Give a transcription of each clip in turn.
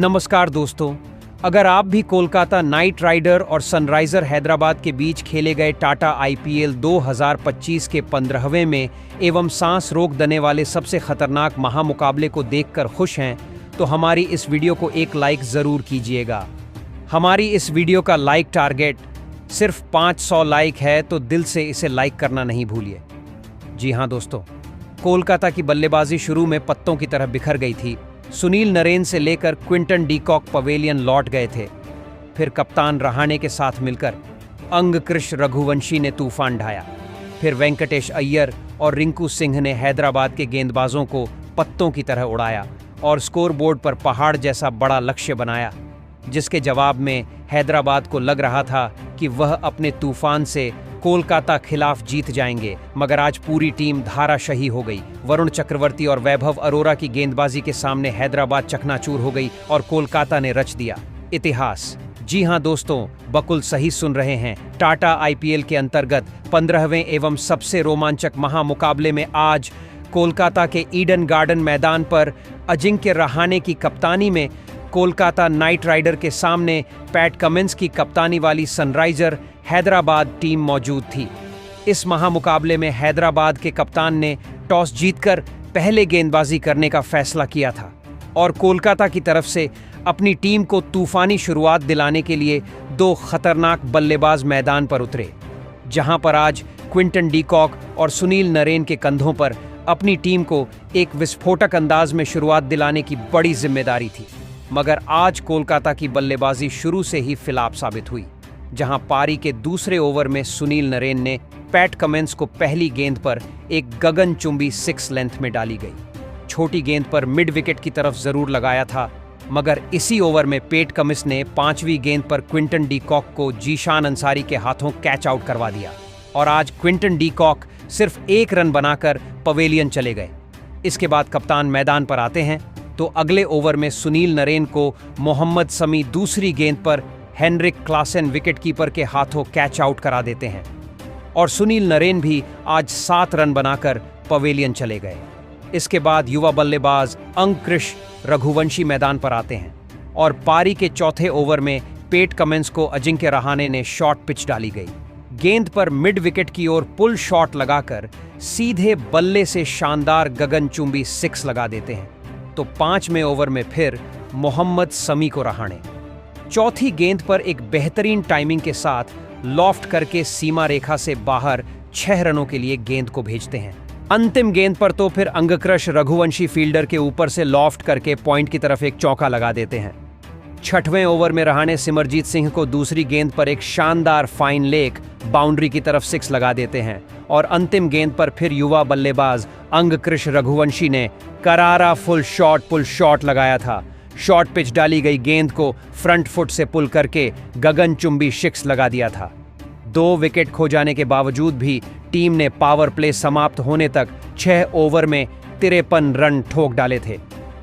नमस्कार दोस्तों, अगर आप भी कोलकाता नाइट राइडर और सनराइजर हैदराबाद के बीच खेले गए टाटा आईपीएल 2025 के 15वें में एवं सांस रोक देने वाले सबसे खतरनाक महामुकाबले को देखकर खुश हैं, तो हमारी इस वीडियो को एक लाइक ज़रूर कीजिएगा। हमारी इस वीडियो का लाइक टारगेट सिर्फ 500 लाइक है, तो दिल से इसे लाइक करना नहीं भूलिए। जी हाँ दोस्तों, कोलकाता की बल्लेबाजी शुरू में पत्तों की तरह बिखर गई थी। सुनील नरेन से लेकर क्विंटन डी कॉक पवेलियन लौट गए थे। फिर कप्तान रहाणे के साथ मिलकर अंगकृश रघुवंशी ने तूफान ढाया। फिर वेंकटेश अय्यर और रिंकू सिंह ने हैदराबाद के गेंदबाजों को पत्तों की तरह उड़ाया और स्कोरबोर्ड पर पहाड़ जैसा बड़ा लक्ष्य बनाया, जिसके जवाब में हैदराबाद को लग रहा था कि वह अपने तूफान से कोलकाता खिलाफ जीत जाएंगे। मगर आज पूरी टीम धाराशाही हो गई। वरुण चक्रवर्ती और वैभव अरोरा की गेंदबाजी के सामने हैदराबाद चकनाचूर हो गई और कोलकाता ने रच दिया इतिहास। जी हां दोस्तों, बकुल सही सुन रहे हैं। टाटा आईपीएल के अंतर्गत 15वें एवं सबसे रोमांचक महामुकाबले में आज कोलकाता के ईडन गार्डन मैदान पर अजिंक्य रहाणे की कप्तानी में कोलकाता नाइट राइडर के सामने पैट कमिंस की कप्तानी वाली सनराइजर हैदराबाद टीम मौजूद थी। इस महामुकाबले में हैदराबाद के कप्तान ने टॉस जीतकर पहले गेंदबाजी करने का फैसला किया था और कोलकाता की तरफ से अपनी टीम को तूफानी शुरुआत दिलाने के लिए दो खतरनाक बल्लेबाज मैदान पर उतरे, जहां पर आज क्विंटन डी कॉक और सुनील नरेन के कंधों पर अपनी टीम को एक विस्फोटक अंदाज में शुरुआत दिलाने की बड़ी जिम्मेदारी थी। मगर आज कोलकाता की बल्लेबाजी शुरू से ही फिलाप साबित हुई, जहां पारी के दूसरे ओवर में सुनील नरेन ने पैट कमिंस को पहली गेंद पर एक गगनचुंबी 6 लेंथ में डाली गई। छोटी गेंद पर मिड विकेट की तरफ जरूर लगाया था, मगर इसी ओवर में पैट कमिंस ने 5वीं गेंद पर क्विंटन डी कॉक को जीशान अंसारी के हाथों कैच आउट करवा दिया और आज क्विंटन डी कॉक सिर्फ 1 रन बनाकर पवेलियन चले गए। इसके बाद कप्तान मैदान पर आते हैं तो अगले ओवर में सुनील नरेन को मोहम्मद शमी दूसरी गेंद पर हेनरिक क्लासन विकेटकीपर के हाथों कैच आउट करा देते हैं और सुनील नरेन भी आज 7 रन बनाकर पवेलियन चले गए। इसके बाद युवा बल्लेबाज अंगकृश रघुवंशी मैदान पर आते हैं और पारी के चौथे ओवर में पैट कमिंस को अजिंक्य रहाणे ने शॉर्ट पिच डाली गई। गेंद पर मिड विकेट की ओर पुल शॉट लगाकर सीधे बल्ले से शानदार गगनचुंबी 6 लगा देते हैं। तो 5वें ओवर में फिर मोहम्मद शमी को रहाणे चौथी गेंद पर एक बेहतरीन टाइमिंग के साथ लॉफ्ट करके सीमा रेखा से बाहर 6 रनों के लिए गेंद को भेजते हैं। अंतिम गेंद पर तो फिर अंगकृश रघुवंशी फील्डर के ऊपर से लॉफ्ट करके पॉइंट की तरफ एक चौका लगा देते हैं। 6वें ओवर में रहाणे सिमरजीत सिंह को दूसरी गेंद पर एक शानदार फाइन लेग बाउंड्री की तरफ 6 लगा देते हैं और अंतिम गेंद पर फिर युवा बल्लेबाज अंगकृश रघुवंशी ने करारा पुल शॉट लगाया था। शॉर्ट पिच डाली गई गेंद को फ्रंट फुट से पुल करके गगनचुंबी 6 लगा दिया था। 2 विकेट खो जाने के बावजूद भी टीम ने पावर प्ले समाप्त होने तक 6 ओवर में 53 रन ठोक डाले थे।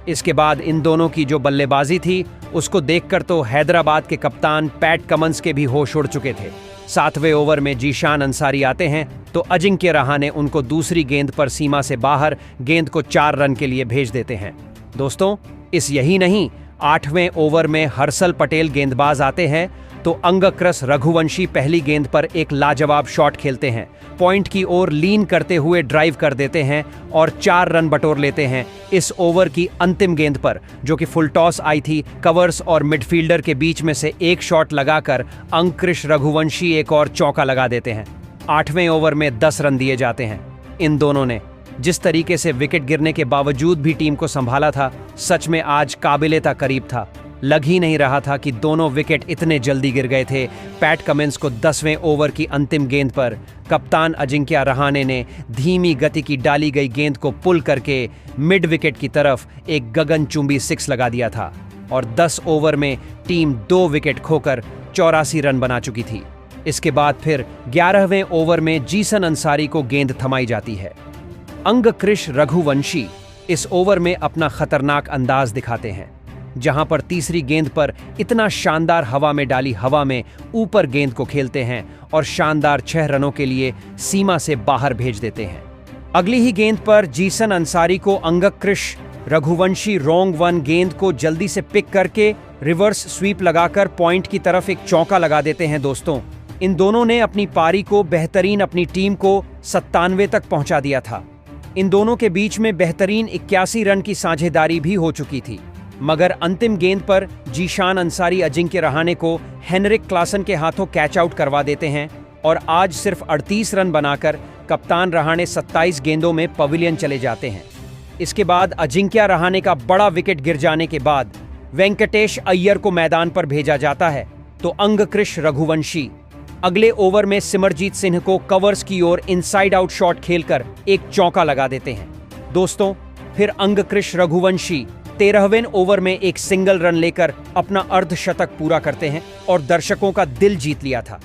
इसके बाद इन दोनों की जो बल्लेबाजी थी उसको देखकर तो हैदराबाद के कप्तान पैट कमिंस के भी होश उड़ चुके थे। 7वें ओवर में जीशान अंसारी आते हैं तो अजिंक्य रहाणे उनको दूसरी गेंद पर सीमा से बाहर गेंद को 4 रन के लिए भेज देते हैं। दोस्तों, इस यही नहीं, 8वें ओवर में हर्षल पटेल गेंदबाज आते हैं तो अंगकृश रघुवंशी पहली गेंद पर एक लाजवाब शॉट खेलते हैं, पॉइंट की ओर लीन करते हुए ड्राइव कर देते हैं और 4 रन बटोर लेते हैं। इस ओवर की अंतिम गेंद पर, जो कि फुल टॉस आई थी, कवर्स और मिडफील्डर के बीच में से एक शॉट लगाकर अंगकृश रघुवंशी एक और चौका लगा देते हैं। 8वें ओवर में 10 रन दिए जाते हैं। इन दोनों ने जिस तरीके से विकेट गिरने के बावजूद भी टीम को संभाला था, सच में आज काबिले तारीफ था। लग ही नहीं रहा था कि दोनों विकेट इतने जल्दी गिर गए थे। पैट कमिंस को 10वें ओवर की अंतिम गेंद पर कप्तान अजिंक्य रहाणे ने धीमी गति की डाली गई गेंद को पुल करके मिड विकेट की तरफ एक गगनचुंबी 6 लगा दिया था और 10 ओवर में टीम 2 विकेट खोकर 84 रन बना चुकी थी। इसके बाद फिर 11वें ओवर में जीसन अंसारी को गेंद थमाई जाती है। अंगकृश रघुवंशी इस ओवर में अपना खतरनाक अंदाज दिखाते हैं, जहां पर तीसरी गेंद पर इतना शानदार हवा में डाली हवा में ऊपर गेंद को खेलते हैं और शानदार 6 रनों के लिए सीमा से बाहर भेज देते हैं। अगली ही गेंद पर जीसन अंसारी को अंगकृश रघुवंशी रोंग वन गेंद को जल्दी से पिक करके रिवर्स स्वीप लगाकर पॉइंट की तरफ एक चौका लगा देते हैं दोस्तों। इन दोनों ने अपनी पारी को बेहतरीन अपनी टीम को 97 तक पहुंचा दिया था। इन दोनों के बीच में बेहतरीन 81 रन की साझेदारी भी हो चुकी थी, मगर अंतिम गेंद पर जीशान अंसारी अजिंक्य रहाणे को हेनरिक क्लासन के हाथों कैच आउट करवा देते हैं और आज सिर्फ 38 रन बनाकर कप्तान रहाणे 27 गेंदों में पवेलियन चले जाते हैं। इसके बाद अजिंक्य रहाणे का बड़ा विकेट गिर जाने के बाद वेंकटेश अय्यर को मैदान पर भेजा जाता है, तो अंगकृश रघुवंशी अगले ओवर में सिमरजीत सिंह को कवर्स की ओर इनसाइड आउट शॉट खेलकर एक चौका लगा देते हैं। दोस्तों, फिर अंगकृश रघुवंशी 13वें ओवर में एक सिंगल रन लेकर अपना अर्धशतक पूरा करते हैं और दर्शकों का दिल जीत लिया था।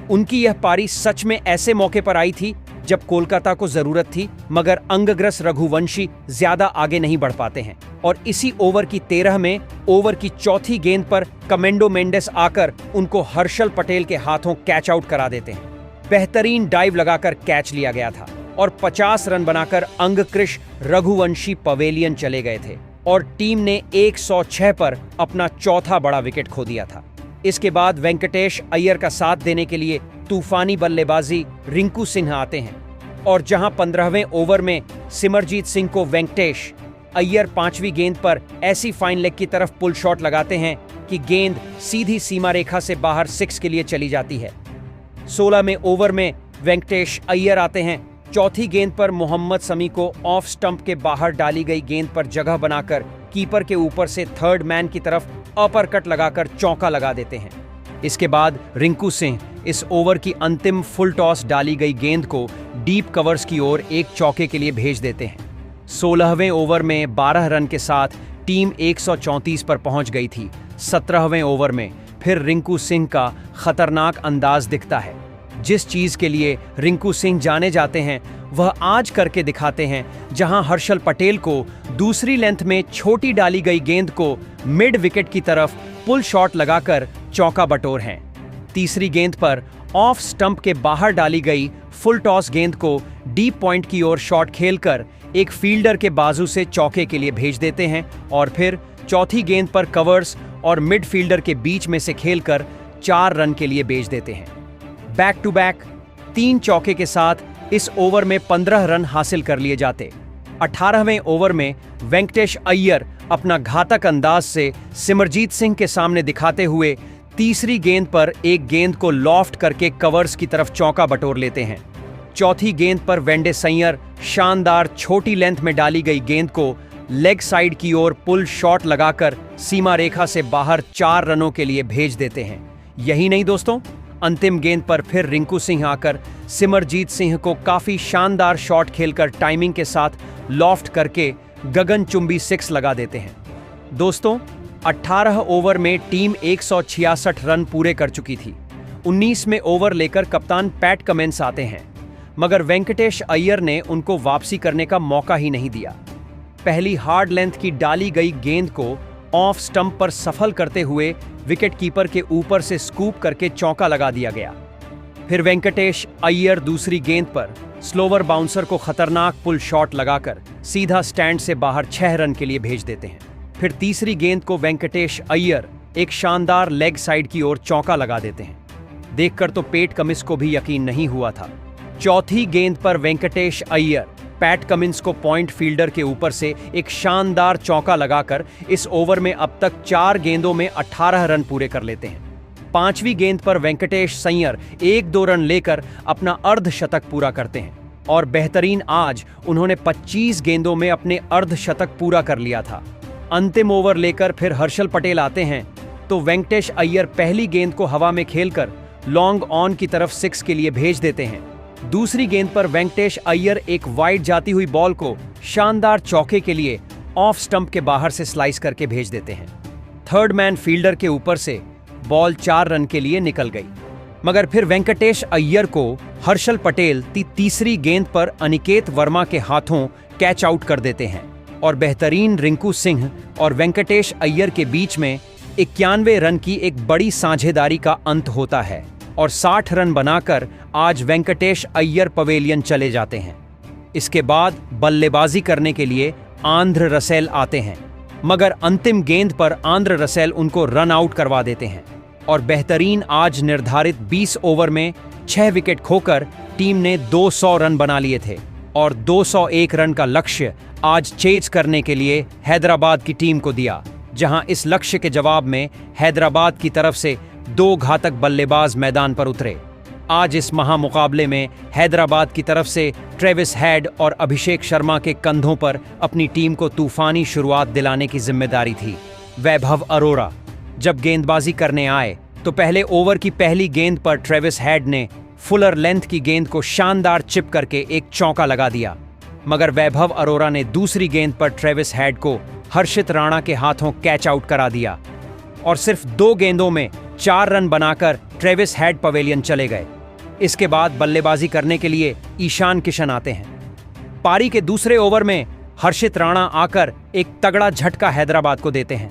उनकी यह पारी सच में ऐसे मौके पर आई थी जब कोलकाता को जरूरत थी, मगर अंगग्रस रघुवंशी ज्यादा आगे नहीं बढ़ पाते हैं और इसी ओवर की 13 में ओवर की चौथी गेंद पर कमेंडो मेंडेस आकर उनको हर्षल पटेल के हाथों कैच आउट करा देते हैं। बेहतरीन डाइव लगाकर कैच लिया गया था और 50 रन बनाकर अंगकृश रघुवंशी पवेलियन चले गए थे और टीम ने 106 पर अपना चौथा बड़ा विकेट खो दिया था। इसके बाद वेंकटेश अय्यर का साथ देने के लिए तूफानी बल्लेबाजी रिंकू सिंह आते हैं और जहां 15वें ओवर में सिमरजीत सिंह को वेंकटेश अय्यर 5वीं गेंद पर ऐसी फाइन लेग की तरफ पुल शॉट लगाते हैं कि गेंद सीधी सीमा रेखा से बाहर 6 के लिए चली जाती है। 16वें ओवर में वेंकटेश अय्यर आते हैं। चौथी गेंद पर मोहम्मद समी को ऑफ स्टंप के बाहर डाली गई गेंद पर जगह बनाकर कीपर के ऊपर से थर्ड मैन की तरफ अपरकट लगाकर चौका लगा देते हैं। इसके बाद रिंकू सिंह इस ओवर की अंतिम फुल टॉस डाली गई गेंद को डीप कवर्स की ओर एक चौके के लिए भेज देते हैं। 16वें ओवर में 12 रन के साथ टीम 134 पर पहुंच गई थी। 17वें ओवर में फिर रिंकू सिंह का खतरनाक अंदाज दिखता है। जिस चीज के लिए रिंकू सिंह जाने जाते हैं वह आज करके दिखाते हैं, जहां हर्षल पटेल को दूसरी लेंथ में छोटी डाली गई गेंद को मिड विकेट की तरफ पुल शॉट लगाकर चौका बटोर हैं। तीसरी गेंद पर ऑफ स्टंप के बाहर डाली गई फुल टॉस गेंद को डीप पॉइंट की ओर शॉट खेलकर एक फील्डर के बाजू से चौके के लिए भेज देते हैं और फिर चौथी गेंद पर कवर्स और मिड फील्डर के बीच में से खेलकर 4 रन के लिए भेज देते हैं। बैक टू बैक 3 चौके के साथ इस ओवर में 15 रन हासिल कर लिए जाते। 18वें ओवर में वेंकटेश अय्यर अपना घातक अंदाज से सिमरजीत सिंह के सामने दिखाते हुए तीसरी गेंद पर एक गेंद को लॉफ्ट करके कवर्स की तरफ चौका बटोर लेते हैं। चौथी गेंद पर वेंडे सैयर शानदार छोटी लेंथ में डाली गई गेंद को लेग साइड की ओर पुल शॉट लगाकर सीमा रेखा से बाहर 4 रनों के लिए भेज देते हैं। यही नहीं दोस्तों, अंतिम गेंद पर फिर रिंकू सिंह आकर सिमरजीत सिंह को काफी शानदार शॉट खेलकर टाइमिंग के साथ लॉफ्ट करके गगनचुंबी 6 लगा देते हैं। दोस्तों, 18 ओवर में टीम 166 रन पूरे कर चुकी थी। 19वें ओवर लेकर कप्तान पैट कमिंस आते हैं, मगर वेंकटेश अय्यर ने उनको वापसी करने का मौका ही नहीं दिया। पहली हार्ड लेंथ की डाली गई गेंद को ऑफ स्टंप पर सफल करते हुए विकेट कीपर के ऊपर से स्कूप करके चौका लगा दिया गया। फिर वेंकटेश अय्यर दूसरी गेंद पर स्लोवर बाउंसर को खतरनाक पुल शॉट लगाकर सीधा स्टैंड से बाहर 6 रन के लिए भेज देते हैं। फिर तीसरी गेंद को वेंकटेश अय्यर एक शानदार लेग साइड की ओर चौका लगा देते हैं। देखकर तो पैट कमिंस को भी यकीन नहीं हुआ था। चौथी गेंद पर वेंकटेश अय्यर पैट कमिंस को पॉइंट फील्डर के ऊपर से एक शानदार चौका लगाकर इस ओवर में अब तक 4 गेंदों में 18 रन पूरे कर लेते हैं। 5वीं गेंद पर वेंकटेश सैयर 1-2 रन लेकर अपना अर्धशतक पूरा करते हैं और बेहतरीन आज उन्होंने 25 गेंदों में अपने अर्धशतक पूरा कर लिया था। अंतिम ओवर लेकर फिर हर्षल पटेल आते हैं तो वेंकटेश अय्यर पहली गेंद को हवा में खेलकर लॉन्ग ऑन की तरफ 6 के लिए भेज देते हैं। दूसरी गेंद पर वेंकटेश अय्यर एक वाइड जाती हुई बॉल को शानदार चौके के लिए ऑफ स्टंप के बाहर से स्लाइस करके भेज देते हैं। थर्ड मैन फील्डर के ऊपर से बॉल 4 रन के लिए निकल गई, मगर फिर वेंकटेश अय्यर को हर्षल पटेल तीसरी गेंद पर अनिकेत वर्मा के हाथों कैच आउट कर देते हैं और बेहतरीन रिंकू सिंह और वेंकटेश अय्यर के बीच में 91 रन की एक बड़ी साझेदारी का अंत होता है और 60 रन बनाकर आज वेंकटेश अय्यर पवेलियन चले जाते हैं। इसके बाद बल्लेबाजी करने के लिए आंध्र रसेल आते हैं, मगर अंतिम गेंद पर आंध्र रसेल उनको रन आउट करवा देते हैं और बेहतरीन आज निर्धारित 20 ओवर में 6 विकेट खोकर टीम ने 200 रन बना लिए थे और 201 रन का लक्ष्य आज चेज करने के लिए हैदराबाद की टीम को दिया, जहां इस लक्ष्य के जवाब में हैदराबाद की तरफ से 2 घातक बल्लेबाज मैदान पर उतरे। आज इस महामुकाबले में हैदराबाद की तरफ से ट्रेविस हेड और अभिषेक शर्मा के कंधों पर अपनी टीम को तूफानी शुरुआत दिलाने की जिम्मेदारी थी। वैभव अरोरा जब गेंदबाजी करने आए तो पहले ओवर की पहली गेंद पर ट्रेविस हेड ने फुलर लेंथ की गेंद को शानदार चिप करके एक चौका लगा दिया, मगर वैभव अरोरा ने दूसरी गेंद पर ट्रेविस हेड को हर्षित राणा के हाथों कैच आउट करा दिया और सिर्फ 2 गेंदों में 4 रन बनाकर ट्रेविस हेड पवेलियन चले गए। इसके बाद बल्लेबाजी करने के लिए ईशान किशन आते हैं। पारी के दूसरे ओवर में हर्षित राणा आकर एक तगड़ा झटका हैदराबाद को देते हैं।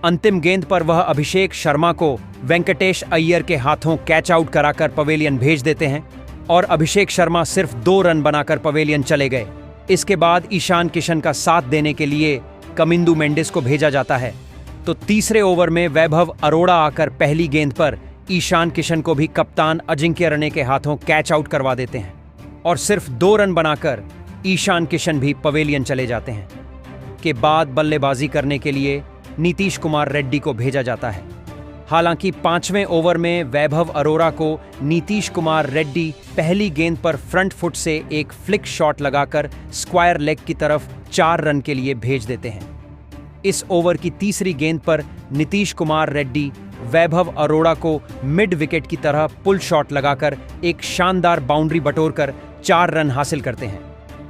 अंतिम गेंद पर वह अभिषेक शर्मा को वेंकटेश अय्यर के हाथों कैच आउट कराकर पवेलियन भेज देते हैं और अभिषेक शर्मा सिर्फ 2 रन बनाकर पवेलियन चले गए। इसके बाद ईशान किशन का साथ देने के लिए कमिंदू मेंडिस को भेजा जाता है, तो तीसरे ओवर में वैभव अरोड़ा आकर पहली गेंद पर ईशान किशन को भी कप्तान अजिंक्य रणे के हाथों कैच आउट करवा देते हैं और सिर्फ 2 रन बनाकर ईशान किशन भी पवेलियन चले जाते हैं। के बाद बल्लेबाजी करने के लिए नीतीश कुमार रेड्डी को भेजा जाता है। हालांकि 5वें ओवर में वैभव अरोरा को नीतीश कुमार रेड्डी पहली गेंद पर फ्रंट फुट से एक फ्लिक शॉट लगाकर स्क्वायर लेग की तरफ 4 रन के लिए भेज देते हैं। इस ओवर की तीसरी गेंद पर नीतीश कुमार रेड्डी वैभव अरोड़ा को मिड विकेट की तरह पुल शॉट लगाकर एक शानदार बाउंड्री बटोरकर 4 रन हासिल करते हैं।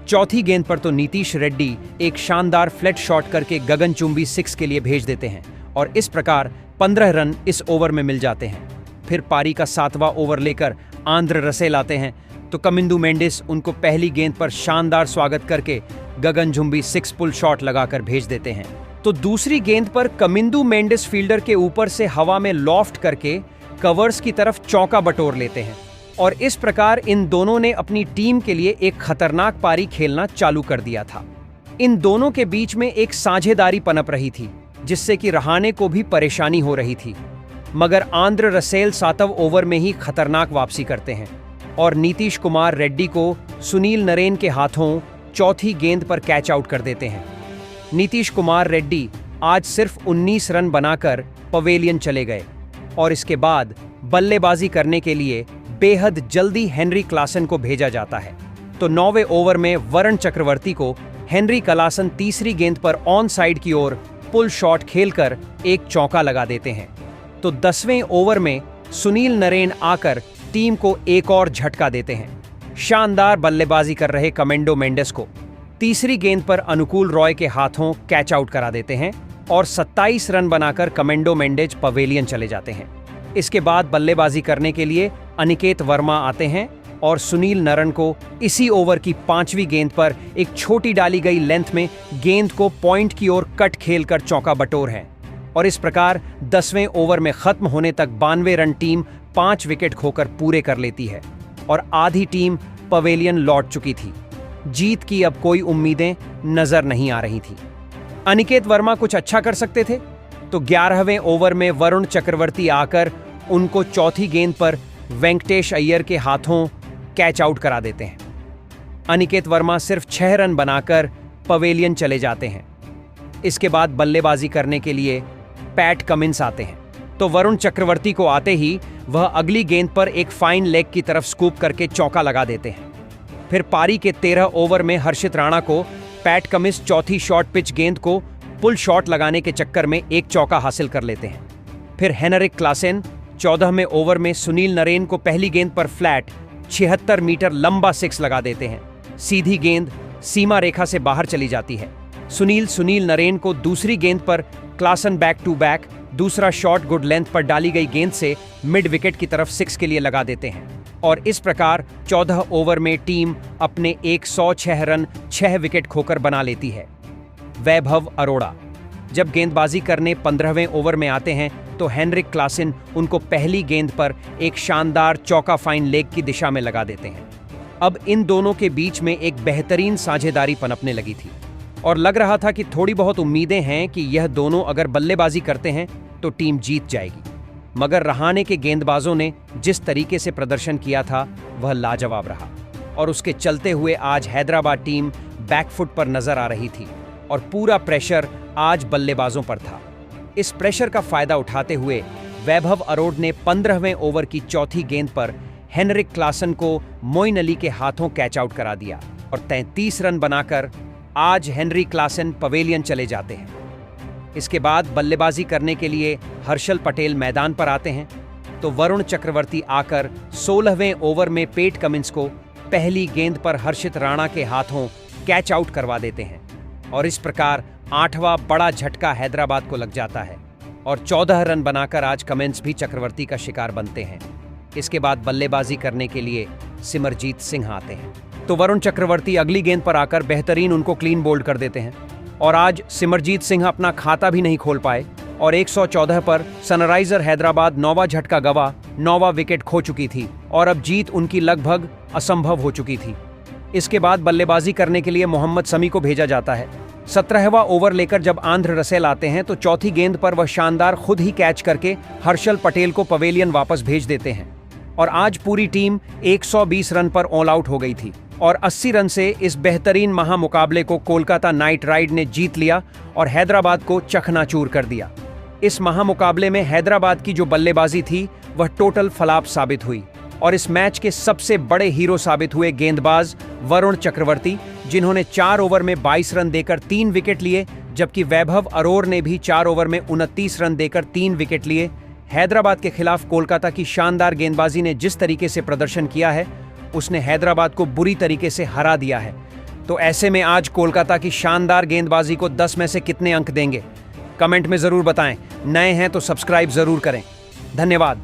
चौथी गेंद पर तो नीतीश रेड्डी एक शानदार फ्लैट शॉट करके गगनचुंबी 6 के लिए भेज देते हैं और इस प्रकार 15 रन इस ओवर में मिल जाते हैं। फिर पारी का 7वां ओवर लेकर आंध्र रसेल आते हैं, तो कमिंदू मेंडिस उनको पहली गेंद पर शानदार स्वागत करके गगनचुंबी 6 पुल शॉट लगाकर भेज देते हैं। तो दूसरी गेंद पर कमिंदू मेंडिस फील्डर के ऊपर से हवा में लॉफ्ट करके कवर्स की तरफ चौका बटोर लेते हैं और इस प्रकार इन दोनों ने अपनी टीम के लिए एक खतरनाक पारी खेलना चालू कर दिया था। इन दोनों के बीच में एक साझेदारी पनप रही थी, जिससे कि रहाणे को भी परेशानी हो रही थी, मगर आंध्र रसेल 7वें ओवर में ही खतरनाक वापसी करते हैं और नीतीश कुमार रेड्डी को सुनील नरेन के हाथों चौथी गेंद पर कैच आउट कर देते हैं। नीतीश कुमार रेड्डी आज सिर्फ 19 रन बनाकर पवेलियन चले गए और इसके बाद बल्लेबाजी करने के लिए बेहद जल्दी हेनरी क्लासन को भेजा जाता है, तो 9वें ओवर में वरुण चक्रवर्ती को हेनरी क्लासन तीसरी गेंद पर ऑन साइड की ओर पुल शॉट खेलकर एक चौका लगा देते हैं। तो 10वें ओवर में सुनील नरेन आकर टीम को एक और झटका देते हैं। शानदार बल्लेबाजी कर रहे कमेंडो मेंडिस को तीसरी गेंद पर अनुकूल रॉय के हाथों कैच आउट करा देते हैं और 27 रन बनाकर कमेंडो मेंडिस पवेलियन चले जाते हैं। इसके बाद बल्लेबाजी करने के लिए अनिकेत वर्मा आते हैं और सुनील नरेन को इसी ओवर की 5वीं गेंद पर एक छोटी डाली गई लेंथ में गेंद को पॉइंट की ओर कट खेलकर चौका बटोर है और इस प्रकार 10वें ओवर में खत्म होने तक 92 रन टीम 5 विकेट खोकर पूरे कर लेती है और आधी टीम पवेलियन लौट चुकी थी। जीत की अब कोई उम्मीदें नजर नहीं आ रही थी। अनिकेत वर्मा कुछ अच्छा कर सकते थे, तो 11वें ओवर में वरुण चक्रवर्ती आकर उनको चौथी गेंद पर वेंकटेश अय्यर के हाथों कैच आउट करा देते हैं। अनिकेत वर्मा सिर्फ 6 रन बनाकर पवेलियन चले जाते हैं। इसके बाद बल्लेबाजी करने के लिए पैट कमिंस आते हैं, तो वरुण चक्रवर्ती को आते ही वह अगली गेंद पर एक फाइन लेग की तरफ स्कूप करके चौका लगा देते हैं। फिर पारी के 13 ओवर में हर्षित राणा को पैट कमिंस चौथी शॉर्ट पिच गेंद को पुल शॉट लगाने के चक्कर में एक चौका हासिल कर लेते हैं। फिर हेनरिक क्लासेन 14वें ओवर में सुनील नरेन को पहली गेंद पर फ्लैट 76 मीटर लंबा 6 लगा देते हैं। सीधी गेंद सीमा रेखा से बाहर चली जाती है। सुनील नरेन को दूसरी गेंद पर क्लासन बैक टू बैक दूसरा शॉट गुड लेंथ पर डाली गई गेंद से मिड विकेट की तरफ 6 के लिए लगा देते हैं और इस प्रकार 14 ओवर में टीम अपने 106 रन 6 विकेट खोकर बना लेती है। वैभव अरोड़ा जब गेंदबाजी करने 15वें ओवर में आते हैं तो हेनरिक क्लासन उनको पहली गेंद पर एक शानदार चौका फाइन लेग की दिशा में लगा देते हैं। अब इन दोनों के बीच में एक बेहतरीन साझेदारी पनपने लगी थी। और लग रहा था कि थोड़ी बहुत उम्मीदें हैं कि यह दोनों अगर बल्लेबाजी करते हैं तो टीम जीत जाएगी। मगर रहाणे के गेंदबाजों ने जिस तरीके से प्रदर्शन किया था वह लाजवाब रहा और उसके चलते हुए आज हैदराबाद टीम बैकफुट पर नजर आ रही थी और पूरा प्रेशर आज बल्लेबाजों पर था। इस प्रेशर का फायदा उठाते हुए वैभव अरोड़ ने 15वें ओवर की चौथी गेंद पर हेनरिक क्लासन को मोइन अली के हाथों कैच आउट करा दिया और 33 रन बनाकर आज हेनरी क्लासन पवेलियन चले जाते हैं। इसके बाद बल्लेबाजी करने के लिए हर्षल पटेल मैदान पर आते हैं तो वरुण चक्रवर्ती आकर 16वें ओवर में पेट कमिंस को पहली गेंद पर हर्षित राणा के हाथों कैच आउट करवा देते हैं और इस प्रकार 8वां बड़ा झटका हैदराबाद को लग जाता है और 14 रन बनाकर आज कमिंस भी चक्रवर्ती का शिकार बनते हैं। इसके बाद बल्लेबाजी करने के लिए सिमरजीत सिंह आते हैं तो वरुण चक्रवर्ती अगली गेंद पर आकर बेहतरीन उनको क्लीन बोल्ड कर देते हैं और आज सिमरजीत सिंह अपना खाता भी नहीं खोल पाए और 114 पर सनराइजर हैदराबाद 9वां झटका गवा 9वां विकेट खो चुकी थी और अब जीत उनकी लगभग असंभव हो चुकी थी। इसके बाद बल्लेबाजी करने के लिए मोहम्मद शमी को भेजा जाता है। 17वां ओवर लेकर जब आंध्र रसेल आते हैं तो चौथी गेंद पर वह शानदार खुद ही कैच करके हर्षल पटेल को पवेलियन वापस भेज देते हैं और आज पूरी टीम 120 रन पर ऑल आउट हो गई थी और 80 रन से इस बेहतरीन महामुकाबले को कोलकाता नाइट राइड ने जीत लिया और हैदराबाद को चकनाचूर कर दिया। इस महामुकाबले में हैदराबाद की जो बल्लेबाजी थी वह टोटल फ्लॉप साबित हुई और इस मैच के सबसे बड़े हीरो साबित हुए गेंदबाज वरुण चक्रवर्ती, जिन्होंने 4 ओवर में 22 रन देकर 3 विकेट लिए, जबकि वैभव अरोड़ ने भी 4 ओवर में 29 रन देकर 3 विकेट लिए। हैदराबाद के खिलाफ कोलकाता की शानदार गेंदबाजी ने जिस तरीके से प्रदर्शन किया है उसने हैदराबाद को बुरी तरीके से हरा दिया है। तो ऐसे में आज कोलकाता की शानदार गेंदबाजी को 10 में से कितने अंक देंगे? कमेंट में जरूर बताएं। नए हैं तो सब्सक्राइब जरूर करें। धन्यवाद।